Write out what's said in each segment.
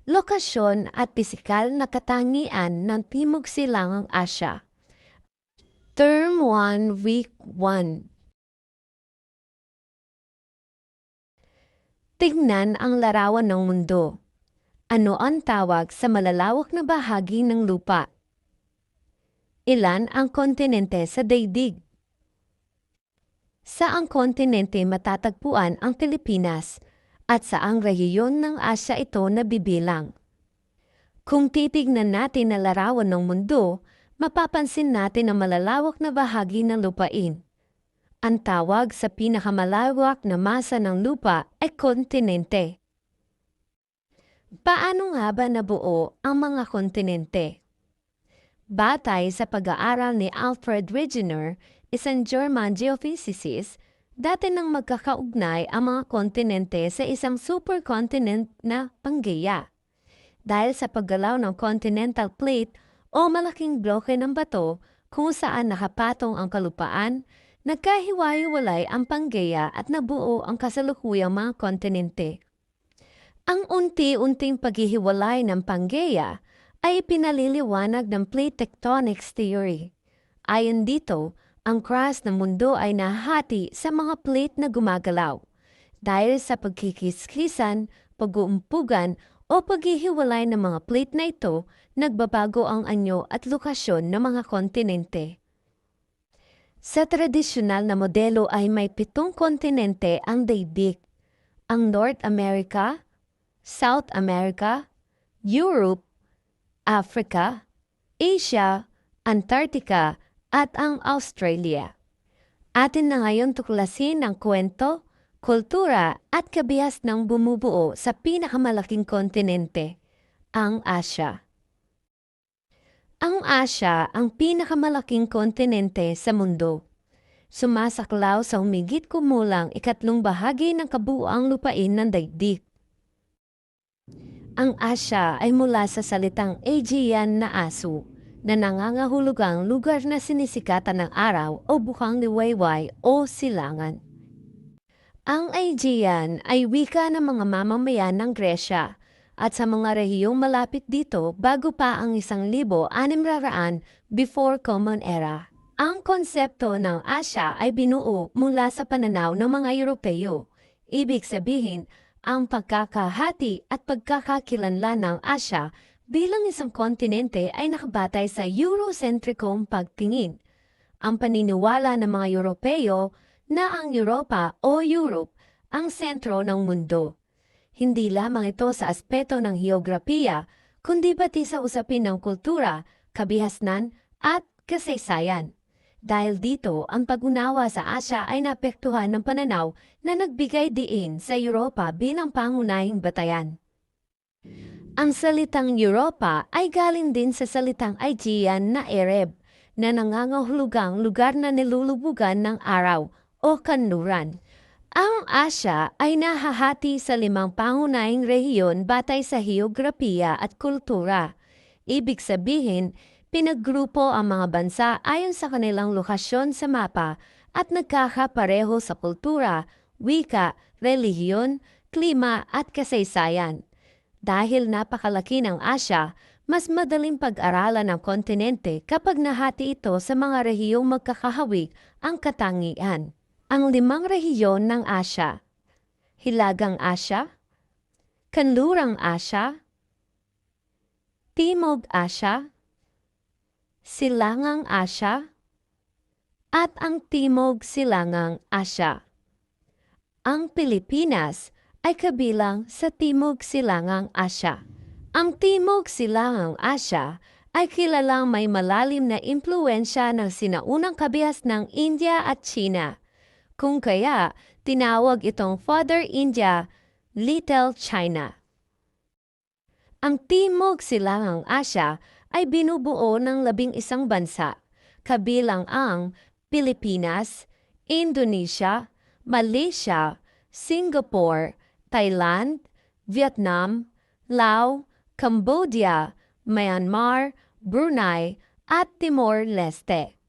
lokasyon at pisikal na katangian ng Timog Silangang Asya. Term 1, Week 1. Tignan ang larawan ng mundo. Ano ang tawag sa malalawak na bahagi ng lupa? Ilan ang kontinente sa daigdig? Saang kontinente matatagpuan ang Pilipinas at saang rehiyon ng Asya ito nabibilang? Kung titignan natin ang larawan ng mundo, mapapansin natin ang malalawak na bahagi ng lupain. Ang tawag sa pinakamalawak na masa ng lupa ay kontinente. Paano nga ba nabuo ang mga kontinente? Batay sa pag-aaral ni Alfred Wegener, isang German geophysicist, dati nang magkakaugnay ang mga kontinente sa isang supercontinent na Pangaea. Dahil sa paggalaw ng continental plate o malaking bloke ng bato kung saan nakapatong ang kalupaan, nagkahiwa-hiwalay ang Pangaea at nabuo ang kasalukuyang mga kontinente. Ang unti-unting paghihiwalay ng Pangaea ay pinaliliwanag ng plate tectonics theory. Ayon dito, ang crust ng mundo ay nahati sa mga plate na gumagalaw. Dahil sa pagkikiskisan, pag-uumpugan o paghihiwalay ng mga plate na ito, nagbabago ang anyo at lokasyon ng mga kontinente. Sa tradisyonal na modelo ay may 7 kontinente ang daigdig: ang North America, South America, Europe, Africa, Asia, Antarctica, at ang Australia. Atin na ngayon tuklasin ang kwento, kultura at kabihas ng bumubuo sa pinakamalaking kontinente, ang Asya. Ang Asya ang pinakamalaking kontinente sa mundo. Sumasaklaw sa humigit kumulang 1/3 bahagi ng kabuuang lupain ng daigdig. Ang Asya ay mula sa salitang Aegean na aso, na nangangahulugang lugar na sinisikatan ng araw o bukang liwayway o silangan. Ang Aegean ay wika ng mga mamamayan ng Gresya at sa mga rehiyong malapit dito bago pa ang 1,600 before Common Era. Ang konsepto ng Asya ay binuo mula sa pananaw ng mga Europeo. Ibig sabihin, ang pagkakahati at pagkakakilanlan ng Asya bilang isang kontinente ay nakabatay sa Eurocentricong pagtingin. Ang paniniwala ng mga Europeo na ang Europa o Europe ang sentro ng mundo. Hindi lamang ito sa aspeto ng heograpiya, kundi pati sa usapin ng kultura, kabihasnan at kasaysayan. Dahil dito, ang pag-unawa sa Asya ay naapektuhan ng pananaw na nagbigay diin sa Europa bilang pangunahing batayan. Ang salitang Europa ay galing din sa salitang Aegean na Arab, na nangangahulugang lugar na nilulubugan ng araw o kanluran. Ang Asya ay nahahati sa 5 pangunahing rehiyon batay sa heograpiya at kultura. Ibig sabihin, pinaggrupo ang mga bansa ayon sa kanilang lokasyon sa mapa at nagkakapareho sa kultura, wika, relihiyon, klima at kasaysayan. Dahil napakalaki ng Asya, mas madaling pag-aralan ng kontinente kapag nahati ito sa mga rehiyong magkakahawig ang katangian. Ang 5 rehiyon ng Asya: Hilagang Asya, Kanlurang Asya, Timog Asya, Silangang Asya, at ang Timog Silangang Asya. Ang Pilipinas ay kabilang sa Timog Silangang Asya. Ang Timog Silangang Asya ay kilalang may malalim na impluensya ng sinaunang kabihas ng India at China. Kung kaya, tinawag itong Father India, Little China. Ang Timog Silangang Asya ay binubuo ng 11 bansa, kabilang ang Pilipinas, Indonesia, Malaysia, Singapore, Thailand, Vietnam, Laos, Cambodia, Myanmar, Brunei, at Timor-Leste.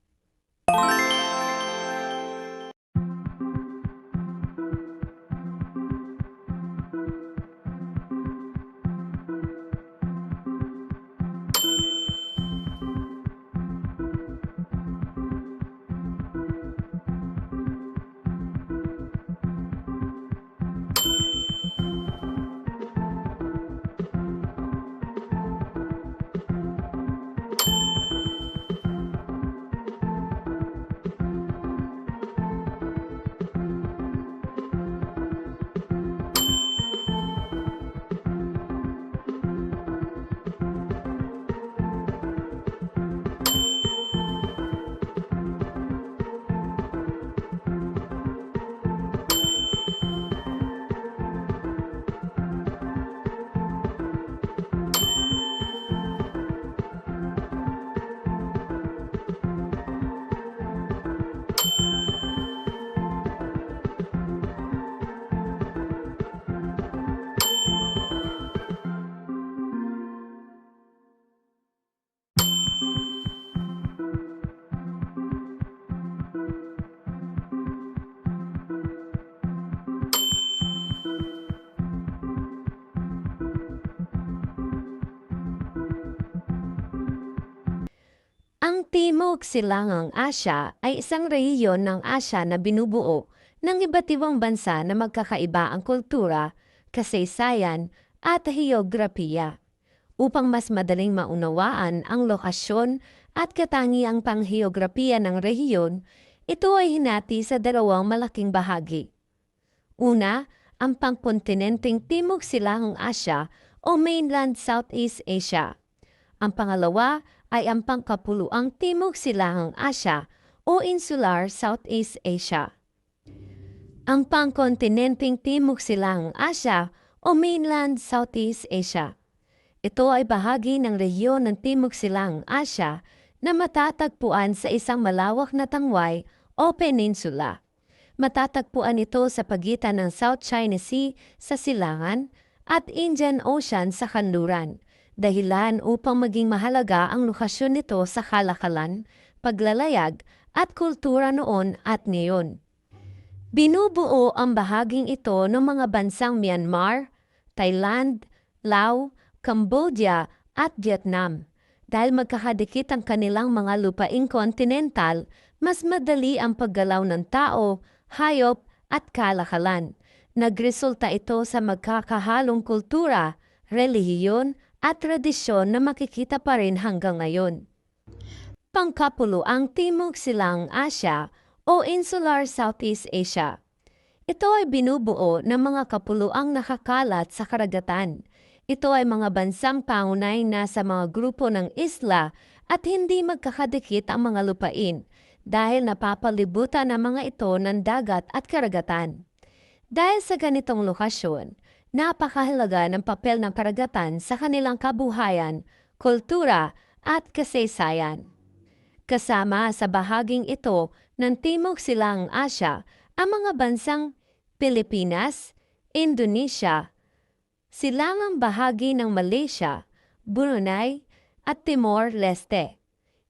Timog Silangang Asya ay isang rehiyon ng Asya na binubuo ng iba't ibang bansa na magkakaiba ang kultura, kasaysayan at heograpiya. Upang mas madaling maunawaan ang lokasyon at katangiang pangheograpiya ng rehiyon, ito ay hinati sa dalawang malaking bahagi. Una, ang pangkontinenteng Timog Silangang Asya o Mainland Southeast Asia. Ang pangalawa ay ang pangkapuluang Timog Silangang Asya o Insular Southeast Asia. Ang pangkontinenteng Timog Silangang Asya o Mainland Southeast Asia. Ito ay bahagi ng rehiyon ng Timog Silangang Asya na matatagpuan sa isang malawak na tangway o peninsula. Matatagpuan ito sa pagitan ng South China Sea sa silangan at Indian Ocean sa kanluran, dahilan upang maging mahalaga ang lokasyon nito sa kalakalan, paglalayag at kultura noon at ngayon. Binubuo ang bahaging ito ng mga bansang Myanmar, Thailand, Laos, Cambodia at Vietnam. Dahil magkakadikit ang kanilang mga lupaing kontinental, mas madali ang paggalaw ng tao, hayop at kalakalan. Nagresulta ito sa magkakahalong kultura, relihiyon at tradisyon na makikita pa rin hanggang ngayon. Pangkapuluang Timog Silangang Asya o Insular Southeast Asia. Ito ay binubuo ng mga kapuluang nakakalat sa karagatan. Ito ay mga bansang pangunay na sa mga grupo ng isla at hindi magkakadikit ang mga lupain dahil napapalibutan ang mga ito ng dagat at karagatan. Dahil sa ganitong lokasyon, napakahalaga ng papel ng karagatan sa kanilang kabuhayan, kultura at kasaysayan. Kasama sa bahaging ito ng Timog Silangang Asya ang mga bansang Pilipinas, Indonesia, silangang bahagi ng Malaysia, Brunei at Timor-Leste.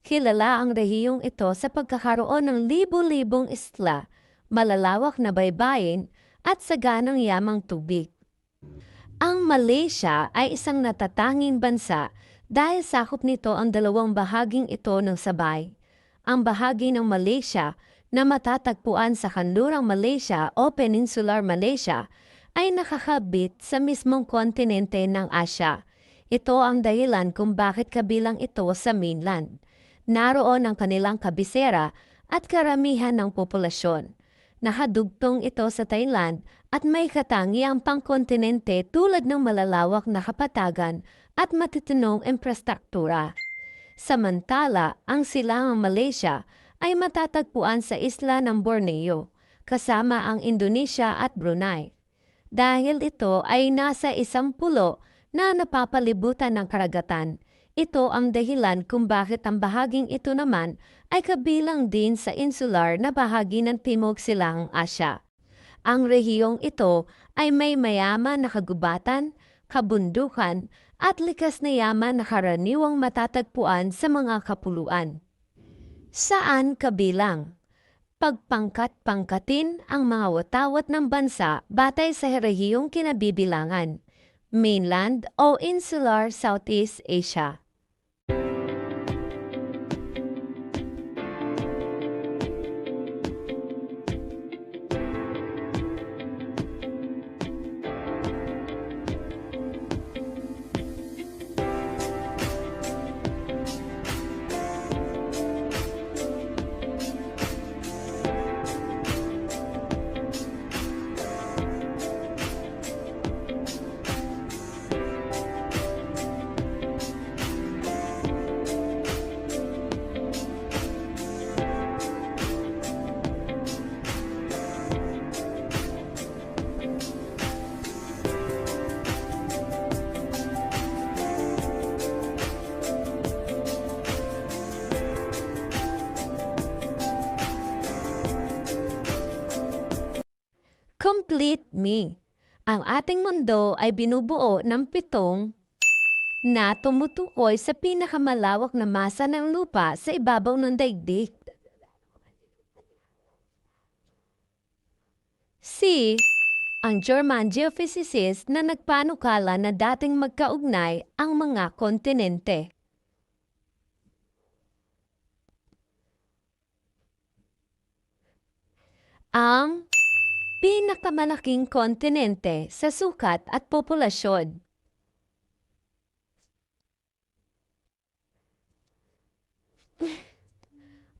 Kilala ang rehiyong ito sa pagkakaroon ng libu-libong isla, malalawak na baybayin at saganang yamang tubig. Ang Malaysia ay isang natatanging bansa dahil sakop nito ang dalawang bahaging ito ng sabay. Ang bahagi ng Malaysia na matatagpuan sa kanlurang Malaysia o Peninsular Malaysia ay nakakabit sa mismong kontinente ng Asya. Ito ang dahilan kung bakit kabilang ito sa mainland. Naroon ang kanilang kabisera at karamihan ng populasyon. Nakadugtong ito sa Thailand at may katangiang pangkontinente tulad ng malalawak na kapatagan at matitinong infrastruktura. Samantala, ang silangang Malaysia ay matatagpuan sa isla ng Borneo, kasama ang Indonesia at Brunei. Dahil ito ay nasa isang pulo na napapalibutan ng karagatan, ito ang dahilan kung bakit ang bahaging ito naman ay kabilang din sa insular na bahagi ng Timog Silangang Asya. Ang rehiyong ito ay may mayaman na kagubatan, kabundukan at likas na yaman na karaniwang matatagpuan sa mga kapuluan. Saan kabilang? Pagpangkat-pangkatin ang mga watawat ng bansa batay sa rehiyong kinabibilangan, mainland o insular Southeast Asia. Complete me. Ang ating mundo ay binubuo ng 7 na tumutukoy sa pinakamalawak na masa ng lupa sa ibabaw ng daigdig. C. Ang German geophysicist na nagpanukala na dating magkaugnay ang mga kontinente. ang pinakamalaking kontinente sa sukat at populasyon.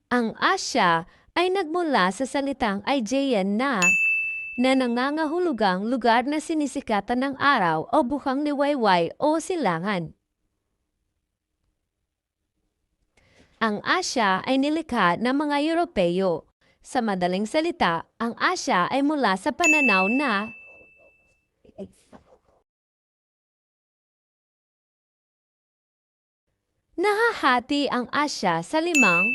Ang Asya ay nagmula sa salitang Aegean na nangangahulugang lugar na sinisikatan ng araw o bukang liwayway o silangan. Ang Asya ay nilikha ng mga Europeo. Sa madaling salita, ang Asya ay mula sa pananaw na nahahati ang Asya sa limang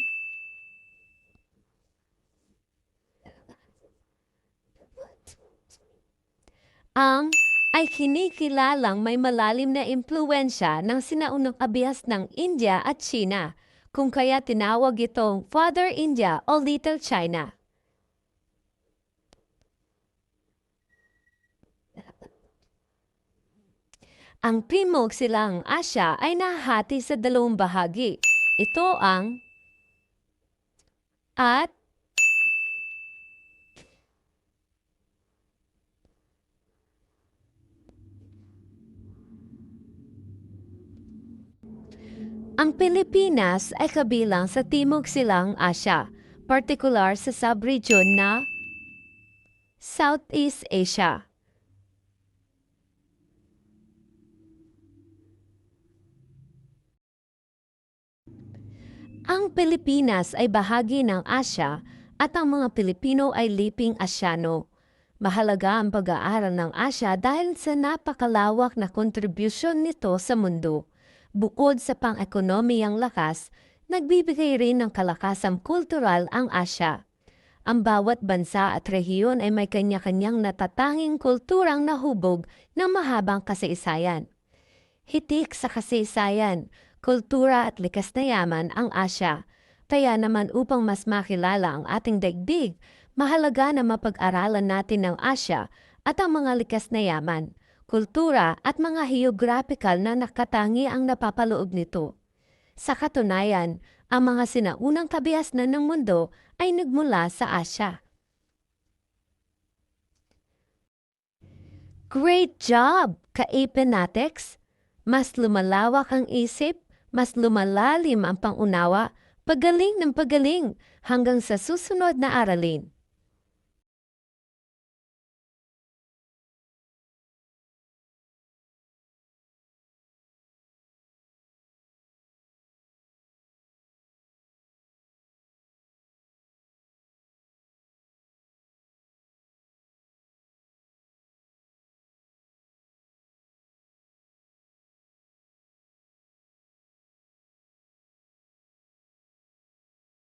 ang ay kinikilalang may malalim na impluensya ng sinaunang abihas ng India at China, kung kaya tinawag itong Father India o Little China. Ang Timog Silang Asya ay nahahati sa dalawang bahagi. Ito ang at ang Pilipinas ay kabilang sa Timog Silang Asya, partikular sa subregion na Southeast Asia. Ang Pilipinas ay bahagi ng Asya at ang mga Pilipino ay liping Asyano. Mahalaga ang pag-aaral ng Asya dahil sa napakalawak na kontribusyon nito sa mundo. Bukod sa pang-ekonomiyang lakas, nagbibigay rin ng kalakasang kultural ang Asya. Ang bawat bansa at rehiyon ay may kanya-kanyang natatanging kulturang nahubog ng mahabang kasaysayan. Hitik sa kasaysayan, kultura at likas na yaman ang Asya. Kaya naman upang mas makilala ang ating daigdig, mahalaga na mapag-aralan natin ang Asya at ang mga likas na yaman, kultura at mga geographical na nakatangi ang napapaloob nito. Sa katunayan, ang mga sinaunang kabiasnan ng mundo ay nagmula sa Asya. Great job, ka-Apenatics! Mas lumalawak ang isip, mas lumalalim ang pangunawa, pagaling ng pagaling hanggang sa susunod na aralin.